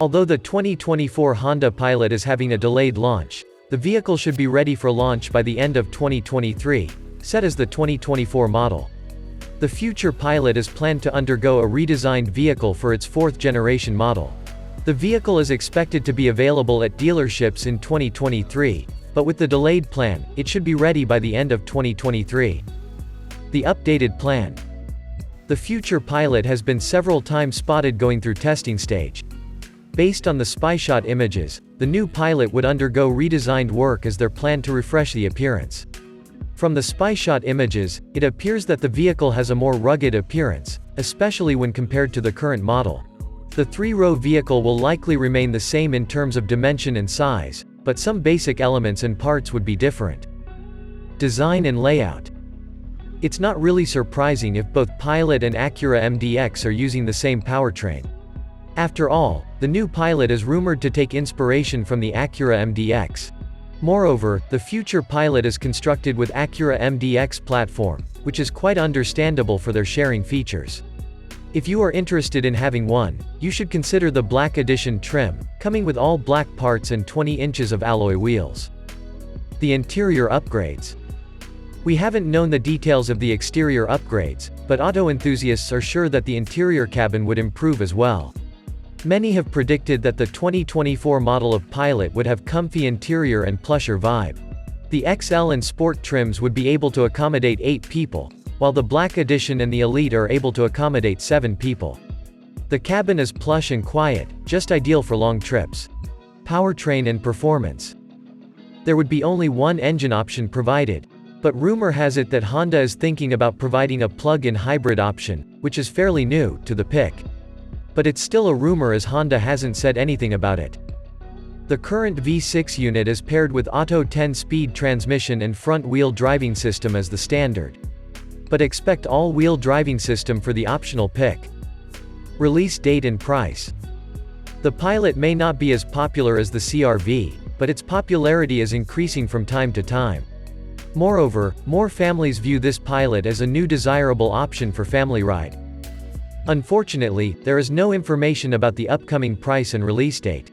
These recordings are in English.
Although the 2024 Honda Pilot is having a delayed launch, the vehicle should be ready for launch by the end of 2023, set as the 2024 model. The future Pilot is planned to undergo a redesigned vehicle for its fourth-generation model. The vehicle is expected to be available at dealerships in 2023, but with the delayed plan, it should be ready by the end of 2023. The updated plan. The future Pilot has been several times spotted going through testing stage. Based on the spyshot images, the new Pilot would undergo redesigned work as they're planned to refresh the appearance. From the spyshot images, it appears that the vehicle has a more rugged appearance, especially when compared to the current model. The three-row vehicle will likely remain the same in terms of dimension and size, but some basic elements and parts would be different. Design and layout. It's not really surprising if both Pilot and Acura MDX are using the same powertrain. After all, the new Pilot is rumored to take inspiration from the Acura MDX. Moreover, the future Pilot is constructed with Acura MDX platform, which is quite understandable for their sharing features. If you are interested in having one, you should consider the Black Edition trim, coming with all black parts and 20 inches of alloy wheels. The interior upgrades. We haven't known the details of the exterior upgrades, but auto enthusiasts are sure that the interior cabin would improve as well. Many have predicted that the 2024 model of Pilot would have comfy interior and plusher vibe. The XL and Sport trims would be able to accommodate 8 people, while the Black Edition and the Elite are able to accommodate 7 people. The cabin is plush and quiet, just ideal for long trips. Powertrain and performance. There would be only one engine option provided, but rumor has it that Honda is thinking about providing a plug-in hybrid option, which is fairly new to the pick. But it's still a rumor as Honda hasn't said anything about it. The current V6 unit is paired with Auto 10-speed transmission and front-wheel driving system as the standard. But expect all-wheel driving system for the optional pick. Release date and price. The Pilot may not be as popular as the CR-V, but its popularity is increasing from time to time. Moreover, more families view this Pilot as a new desirable option for family ride. Unfortunately, there is no information about the upcoming price and release date.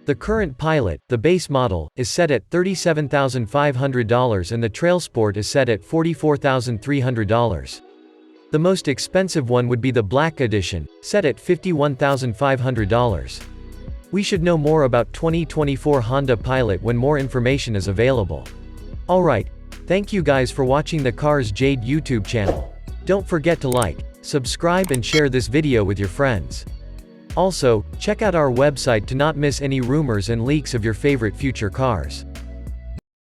The current Pilot, the base model, is set at $37,500 and the Trail Sport is set at $44,300. The most expensive one would be the Black Edition, set at $51,500. We should know more about 2024 Honda Pilot when more information is available. Alright, thank you guys for watching the Cars Jade YouTube channel. Don't forget to like, subscribe and share this video with your friends. Also, check out our website to not miss any rumors and leaks of your favorite future cars.